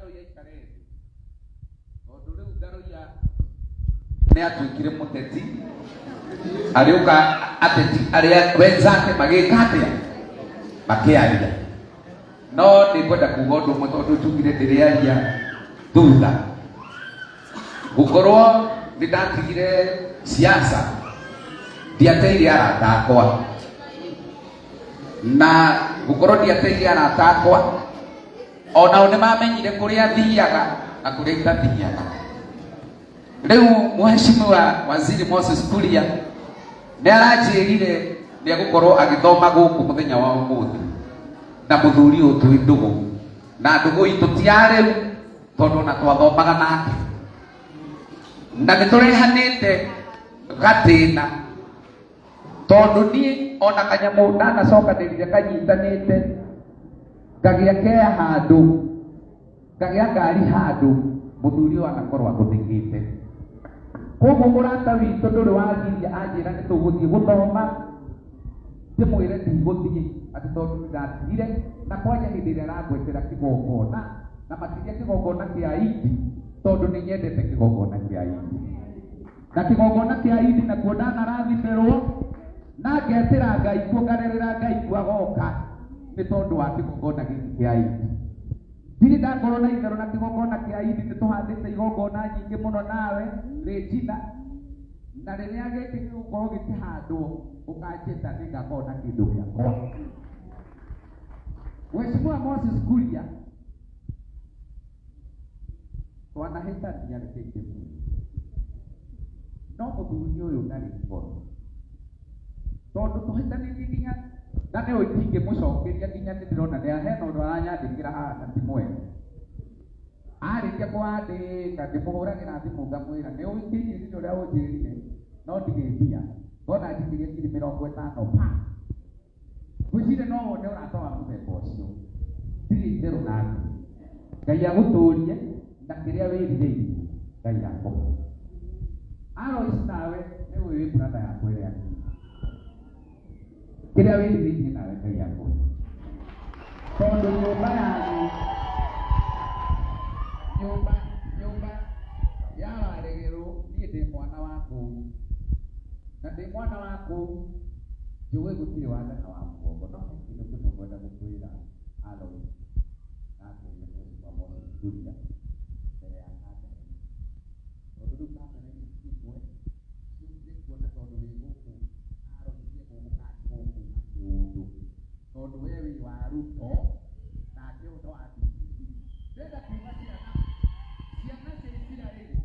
ngaro ya ikare tondu riu ngaro ya ni atuikire muteti ariuka ateti aria wenzake magika atia makiaria no ni kwenda kuga undu umwe tondu tugire ndiriaria thutha gukorwo nindatigire siasa ndiateire arata akwa na gukorwo ndiateire arata akwa onao nĩ mamenyire kũrĩa thiaga na kũrĩa itathiaga. Rĩu Mheshimiwa Waziri Moses Kuria nĩ aranjĩrire nĩ egũkorwo agĩthoma gũkũ mũthenya wa ũmũthĩ na mũthuri ũyũ twĩ ndũgũ na ndũgũ itũ tiarĩ rĩu tondũ ona twathomaga nake na nĩ tũrehanĩte gatĩna tondũ niĩ ona kanyamũ ndanacokanĩrire kanyitanĩte ngagĩa kea handũ ngagĩa ngari handũ mũthuri ũyũ agakorwo agũthĩkĩte. Koguo mũrata witũ ndũrĩ wagiria anjĩra nĩ tũgũthiĩ gũthoma ndĩmwĩre ndigũthiĩ atĩ tondũ nĩndatigire na kwanja hĩndĩ ĩrĩa arangwetera kĩgongona na makĩria kĩgongona kĩa Idi tondũ nĩ nyendete kĩgongona kĩa Idi na kĩgongona kĩa Idi nakuo ndanarathimĩrwo na ngetĩra Ngai kuo ngarerera Ngai kuo agoka nĩ tondũ wa kĩgongona gĩkĩ kĩa Idi. Ndirĩ ndakorwo na itherũ na kĩgongona kĩa Idi nĩ tũhandĩte igongona nyingĩ mũno nawe Regina na rĩrĩa gĩkĩ gĩgũkorwo gĩkĩhandwo ũkanjĩta nĩngakorwo na kĩndũ gĩakwa. Mheshimiwa Moses Kuria twanahĩtania rĩngĩ no mũthuri ũyũ ndarĩ ngoro tondũ tũhĩtanĩtie nginya na nĩ ũtingĩmũcokeria nginya ndĩrona hena ũndũ aranyandĩkĩra haha na ti mwega. Arĩkia kwandĩka ndĩmũhũragĩra thimũ ngamwĩra nĩ ũikĩirie nginya ũrĩa ũnjĩrire no ndigĩtia ndona njigĩrie ngiri 50 pa ngwĩciria no wone ũrata wa mũthemba ũcio ndirĩ itherũ nake. Ngai agũtũrie na kĩrĩa wĩrirĩirie Ngai akũhe. Alois nawe nĩ wĩ brother yakwa ĩrĩa kĩrĩa wĩrirĩirie nawe Ngai akũhe tondũ nyũmba yanyu nyũmba ya Waregerũ niĩ ndĩ mwana wa kũu na ndĩ mwana wa kũu njũĩ gũtirĩ wathana wa mũgongo no kĩndũ kĩmwe ngwenda gũkwĩra Alois na kwĩra Mheshimiwa Moses Kuria mbere ya kamera tondũ rĩu kamera ĩkĩkwo kuona tondũ wĩ gũkũ Alois gũgũka gũkũ ũndũ tondũ we wĩ wa Ruto nake ũndũ wa DCC ndenda kuuga ciana cia Isiraeli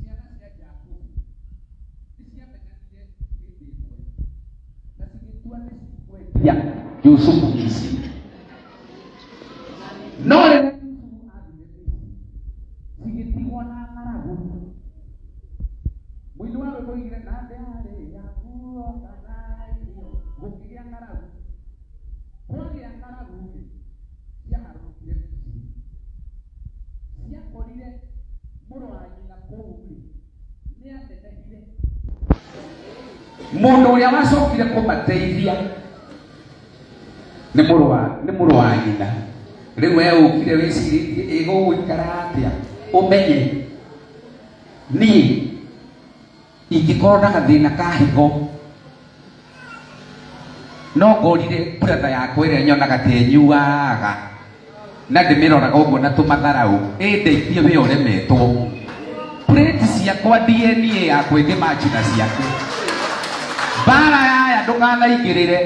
ciana cia Jakubu nĩciamenyanire hĩndĩ ĩmwe na cigĩtua nĩ cikwendia Yusufu Misiri no rĩrĩa Yusufu athire cigĩtigwo na ng'aragu. Mũini wa rwĩmbo oigire na ndĩarĩ ya nguo kana irio gũkĩgĩa ng'aragu. Kwagĩa ng'aragu-rĩ ciaharũrũkire Misiri ciakorire mũrũ wa nyina kũu-rĩ nĩanenehire mũndũ ũrĩa wacokire kũmateithia nĩ mũrũ wa nyina. Rĩu we ũkire wĩcirĩtie ĩgũgũikara atĩa ũmenye niĩ ingĩkorwo na gathĩna ka higo no ngorire brother yakwa ĩrĩa nyonaga ta enyuaga na ndĩmĩroraga ũguo na tũmatharau ĩndeithie wĩ ũremetwo plate ciakwa DNA yakwa ĩngĩmanji na ciaku mbara yaya ndũkanaingĩrĩre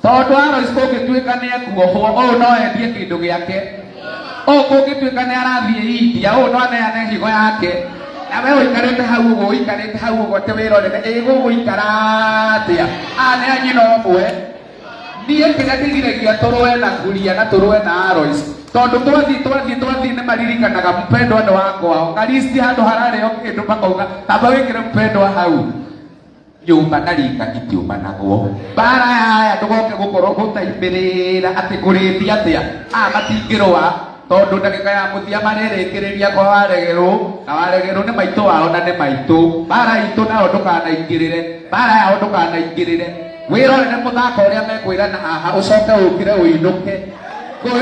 tondũ Alois kũngĩtuĩka nĩ ekuohwo ũũ no endie kĩndũ gĩake ũũ kũngĩtuĩka nĩ arathiĩ India ũũ no aneane higo yake na we ũikarĩte hau ũguo te wĩrorere ĩgũgũikara atĩa nĩ anyina ũmwe. Niĩ kĩrĩa kĩgiragia tũrũe na Kuria na tũrũe na Alois tondũ twathiĩ nĩ maririkanaga mpendwa nĩ wa kwao ngaristi handũ hararĩo kĩndũ makauga tamba wĩkĩre mpendwa hau nyũmba na rika itiumanagwo. Mbara yaya ndũgoke gũkorwo gũtaimĩrĩra atĩ kũrĩthia atĩa matingĩrũa tondũ ndagĩka ya mũthia marĩrĩkĩrĩria kwa Waregerũ na Waregerũ nĩ maitũ wao na nĩ maitũ. Mbara itũ nao ndũkanaingĩrĩre mbara yao ndũkanaingĩrĩre wĩrorere mũthako ũrĩa mekwĩrana haha ũcoke ũkire ũinũke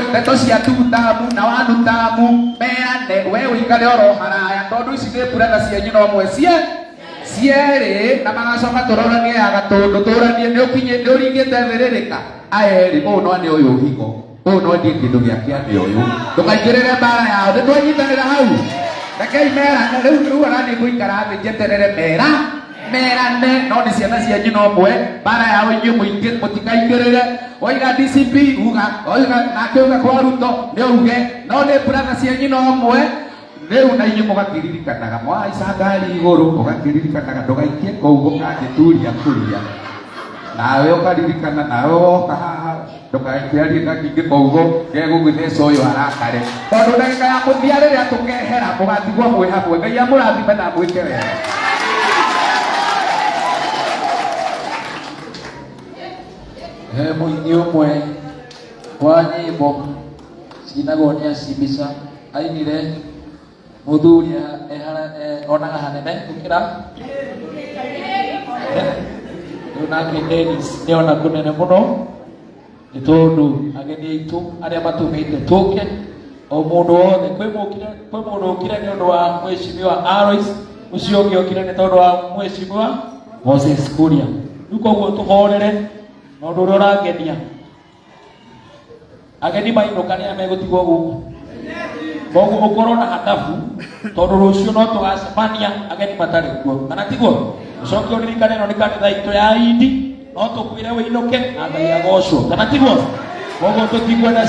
ndeto cia tutamu na wanutamu meane we uikare oro haraya tondu ici nĩ burana cianyu no mwe cierĩ na magacoka tũroranie ya gatundu tũranie nĩ ũkinyĩ nĩ ũringĩte thĩrĩrĩka aeri ũũ no nĩ ũyũ higo ũũ no ndĩ kĩndũ gĩake nĩ ũyũ ndũkaingĩrĩre mbara yao nĩ twanyitanĩra hau rekei merane rĩu arani gũikara thĩ njeterere merane no nĩ ciana cianyu no mwe mbara yao inyuĩ mũingĩ mũtikaingĩrĩre oiga DCP oiga nake uga kwa Ruto nĩ uge no nĩ burana cianyu no mwe rĩu na inyuĩ mũgakĩririkanaga mwaica ngari igũrũ ũgakĩririkanaga ndũgaikie kũu gũkangĩturia kũria nawe ũkaririkana nawe woka haha ndũgakĩarie gakingĩ kũu gegũgĩtheca ũyũ arakare tondũ ndagĩka ya mũthia rĩrĩa tũkehera mũgatigwo mwĩ hamwe Ngai amũrathime na mwĩke wega. He mũini ũmwe wa nyĩmbo cinagwo nĩ Acimbica ainire mũthuri onaga hanene gũkĩra rĩu nake Dennis nĩ ona kũnene mũno nĩ tondũ ageni aitũ arĩa matũmĩte tũke o mũndũ wothe kwĩ mũndũ ũkire nĩ ũndũ wa Mheshimiwa Alois ũcio ũngĩ ũkire nĩ tondũ wa Mheshimiwa Moses Kuria rĩu koguo tũhorere na ũndũ ũrĩa ũrangenia ageni mainũka nĩ megũtigwo gũkũ koguo ũkorwo na hadabu tondũ rũciũ no tũgacemania ageni matarĩ kuo kana tiguo ũcoke ũririkane ĩno nĩ kanitha itũ ya Indi no tũkwĩre wĩinũke na Ngai agocwo kana tiguo koguo tũtikwenda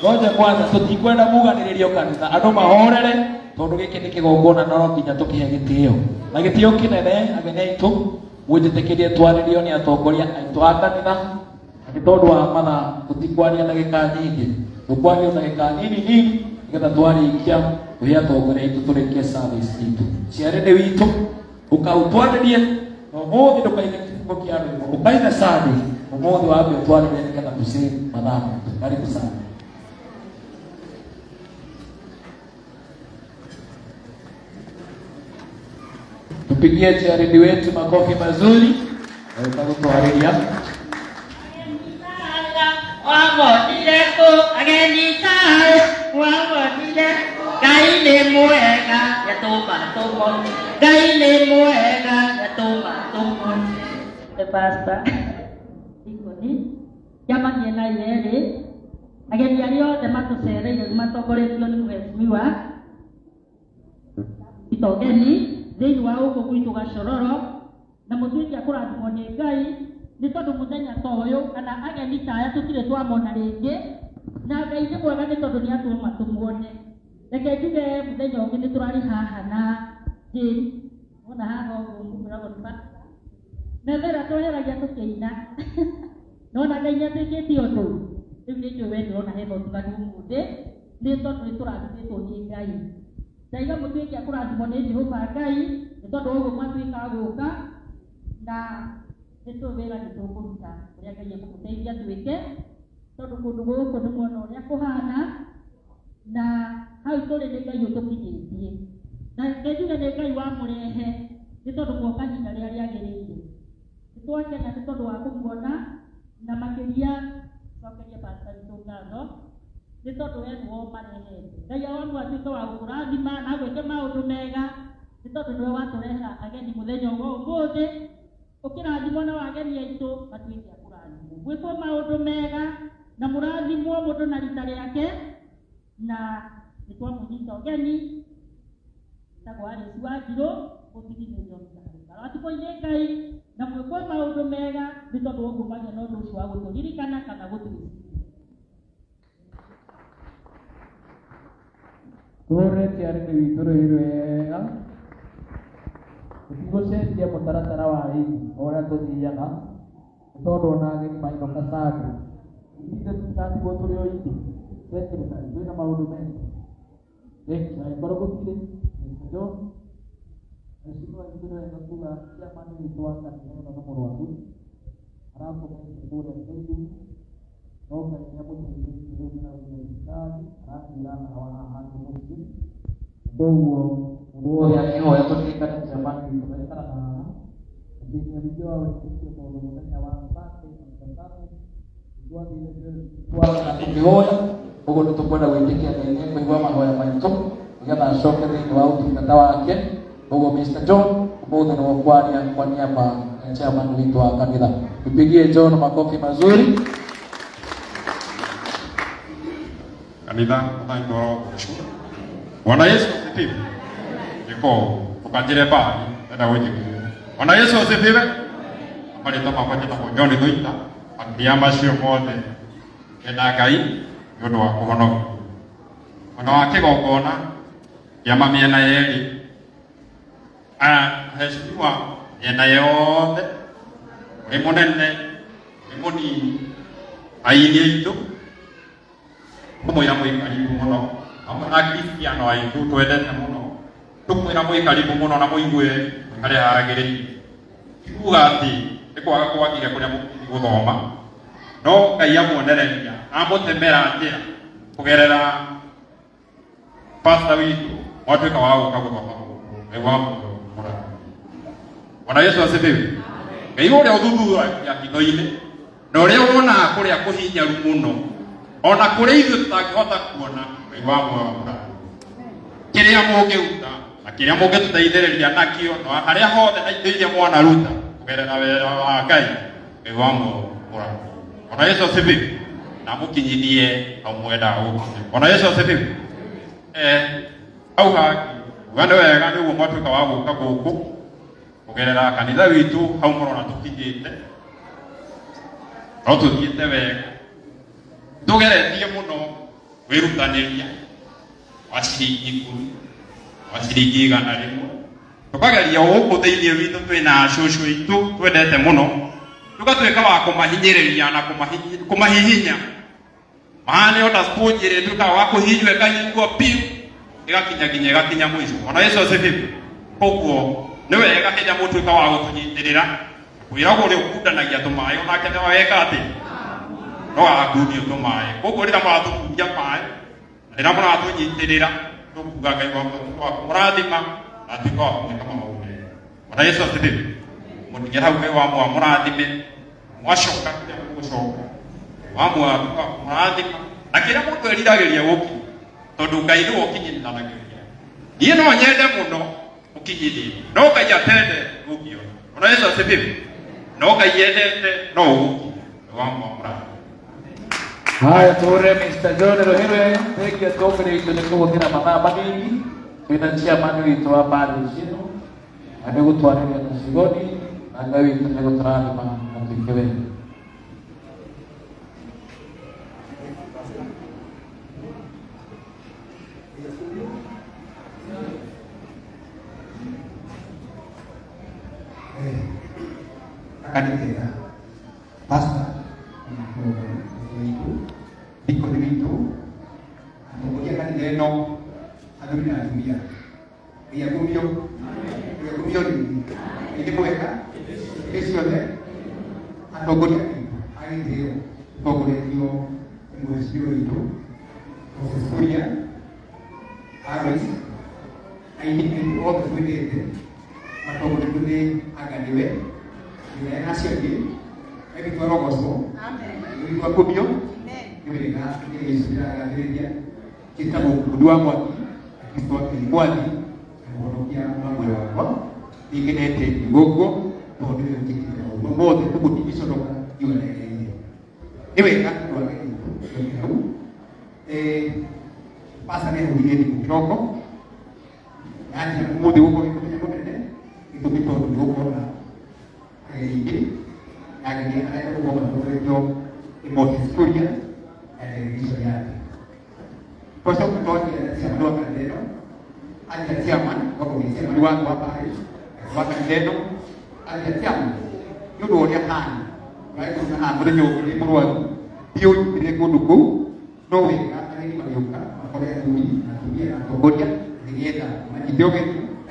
goje kwanza tũtikwenda muganĩrĩrio kanitha andũ mahorere tondũ gĩkĩ nĩ kĩgongona no nginya tũkĩhe gĩtĩo na gĩtĩo kĩnene ageni aitũ mwĩtĩkĩrie twarĩrio nĩ atongoria aitũ a kanitha nĩ tondũ wa mathaa tũtikwaria ndagĩka nyingĩ tũkwaria ndagĩka nini nĩgetha twarĩkia kũhe atongoria aitũ tũrĩkie service itũ ciarĩ nĩ witũ ũkaũtwarĩrie na ũmũthĩ ndũkaine kĩfungo kĩa rwĩmbo ũkaine sadi ũmũthĩ wambe ũtwarĩrie nĩgetha tũsave mathaa maitũ karibu sana. Tupigie charidi wetu makofi mazuri na kutwarĩria wamwonire kũ ageni taĩ wamwonire Ngai nĩ mwega yatũma tũmone Ngai nĩ mwega yatũma tũmone the pastor ikoni jamani na yeye ageni arĩa othe matũcereire matongoretio nĩ Mheshimiwa itogeni thĩinĩ wa gũkũ gwitũ Gacororo na mũtuĩke kũrathimwo nĩ Ngai nĩ tondũ mũthenya ta ũyũ kana ageni ta aya tũtirĩ twamona rĩngĩ na Ngai nĩ mwega nĩ tondũ nĩ atũma tũmuone. Reke njuge mũthenya ũngĩ nĩ tũrarĩ haha na Jane ona haha ũguo mũkoragwo nĩ pastor na thera tweheragia tũkĩina nona Ngai nĩ atwĩkĩtie ũndũ rĩu nĩ njũĩ we ndĩrona hena ũtiganu ũmũthĩ nĩ tondũ nĩ tũrathimĩtwo nĩ Ngai. Ndaiga mũtuĩke kũrathimwo nĩ Jehova Ngai nĩ tondũ ũguo mwatuĩka gũka na nĩ tũwĩra nĩ tũkũruta ũrĩa Ngai egũtũteithia twĩke tondũ kũndũ gũkũ nĩ mwona ũrĩa kũhana na hau tũrĩ nĩ Ngai ũtũkinyĩtie na njuge nĩ Ngai wamũrehe nĩ tondũ mwoka ihinda rĩrĩa rĩagĩrĩire. Nĩ twakena nĩ tondũ wa kũmuona na makĩria cokeria pastor witũ ngatho nĩ tondũ we nĩwe ũmarehete. Ngai wanyu atuĩke wa gũkũrathima na gwĩke maũndũ mega nĩ tondũ nĩwe watũrehera ageni mũthenya ũmũthĩ ũkĩrathimwo na ageni aitũ matuĩke a kũrathimwo gwĩkwo maũndũ mega na mũrathimwo mũndũ na rita rĩake na nĩ twamũnyita ũgeni tagwo Alice Wanjirũ gũtigithĩrio mĩtarĩka atikũine Ngai na mwĩkwo maũndũ mega nĩ tondũ ũguo magĩa na ũndũ ũcio wa gũtũririkana kana gũtũririkana. Tũhũrĩte arĩmi witũ rũĩ rwega tũtigũcenjia mũtaratara wa rĩu ũrĩa tũthiaga nĩ tondũ ona ageni mainũka Sunday ithuĩ tũtatigwo tũrĩ o indi secretary twĩna maũndũ mega angĩkorwo gũtirĩ nĩkĩo Mheshimiwa witũ nĩwega kuga ciamani witũ wa kanitha ĩno nĩ mũrwaru arakomete kũrĩa Kĩndu no Ngai nĩamũteithĩtie rĩu na thibitarĩ arathiĩra ndawa haha handũ mũciĩ koguo ũrĩa nĩhoya tũririkane ciamani witũ maikaraga haha mũthenya witũ wa wĩtĩkio tondũ mũthenya wa Sunday na Saturday tukihoya uguo nĩ tũkwenda gwĩtĩkia Ngai kũigua mahoya maitũ nĩgetha acoke thĩinĩ wa ũtungata wake. Uguo Mr. John ũmũthĩ nĩ kwaria kwa niaba ya chairman witũ wa kanitha. Tupigie John makofi mazuri. Kanitha thaitoro kushukuru. Bwana Yesu asifiwe. Niko tukanjire bali nenda wejiku. Bwana Yesu asifiwe. Amali tama kwa jina kwa John Doita. Andiamba sio mothe. Ena Ngai nyondo wa kuhonoka. Ona wake gokona ya mamia na yeli. Heshimiwa yena yothe. Munene munini ainie itu. Kumwira mwikaribu muno amana Kristiano aitu twendete muno tukwira mwikaribu muno na muigwe ari haragiri kuga ati ikwaga kwagire kuria guthoma no Ngai amuonereria amutemera njira kugerera pastor witu mwatuika wa guka guthoma ewa mura. Bwana Yesu asifiwe. Ngai uria uthuthura ya kinoine na uria wona kuria kuhinyaru muno ona kure ithu tutangihota kuona wa mura kiria mungeuta na kiria mungituteithĩrĩria nakio no haria hothe na indo iria mwana ruta kugerera wĩra wa Ngai wa mura. Bwana Yesu asifiwe na mukinyithie au mwenda huko. Bwana Yesu asifiwe. Au haki wande wega nĩ guo mwatuĩka wa gũka gũkũ kugerera kanitha witũ hau mũrona tũkinyĩte no tũthiĩte wega tugeretie muno wirutaniria wa ciringi 10 wa ciringi 100 tukageria gũkũ thĩinĩ witũ twĩna cũcũ itũ twendete mũno tũgatuĩka wa kũmahinyĩrĩria na kũmahihinya maana ota sponjere tukawa wa kũhinywo ĩkahingwo piu ĩgakinya mũico. Bwana Yesu asifiwe. Koguo nĩ wega hĩndĩ mũtuĩka wa gũtũnyitĩrĩra kwĩragwo ũrĩa ũkundanagia tũmaĩ onake nĩ weka atĩ no akundio tumae koguo rira mwathungia maĩ rira mwathunyitirira tukuga Ngai wa kurathima na tuko kumweka maũndũ. Bwana Yesu asifiwe. Mũthigera hau wa murathime mwacoka kĩrĩa mũgũcoka wa murathima na kĩrĩa mũndũ eriragĩria gũki tondũ Ngai nĩ wokinyithanagĩria. Niĩ no nyende mũno mũkinyithie no Ngai atende gũkio. Bwana Yesu asifiwe. No Ngai endete no gũki wa murathime. Haya tuone Mr. John Rohirwe thank you tokere itu nĩ kũhũthĩra mathaa manini twĩna chairman witũ wa bari cino na nĩ gũtwarĩria tũcigoni na Ngai witũ nĩ gũtũrathima na twĩke wega. Kanitha pastor iko dito ngoja kanitha eno adumina atumia ya kumio ni mweka esio de atogoni ai ndio togoni ndio mwesio ito kusuria aris ai ni all the way atogoni kuni aganiwe ni nasio di ebi toro gospel amen ni kwa kumio Yurega ni Israeli ageria kitabu kudua mwaki kiswaki mwaki kurokia mambo yao ikinete gogo tondu kikira mothe kugutishonoka yule niwe akwa pasa ne hujeni kutoko yani mudi huko ikumunene ikupito huko na ingi yani anaenda huko kwa ndio imotiskuria hizo yake. Kwa sababu mtoto anasema kaneno, anasema kwa kusema ni watu hapa hivi. Kaneno anasema yudo ya hani. Right kuna amri yo ni mruwa. Hiyo ile kuduku no weka ani mayuka kwa ya duni na tumia na togoja nienda majidioge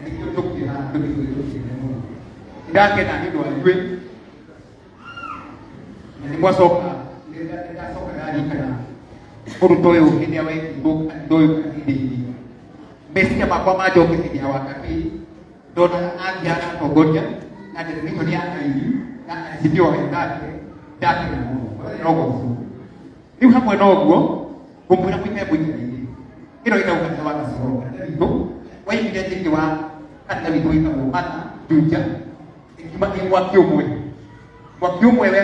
ndio tokira ndio ndio. Ndake na ndio ajue. Ni mwasoka ndio soka ndani kana kurutoyo hini awe ndoyo hindi besi makwa majo kiti wakati dona anja na togoja na ndio ni anga hivi na sivyo ndake ndake na rogo riu hamwe noguo ngumwira mwime mwingire ino ina ukata wa kasoro ndo waimire thini wa kanitha witũ wĩtagwo Mata Juja, mwaki ũmwe we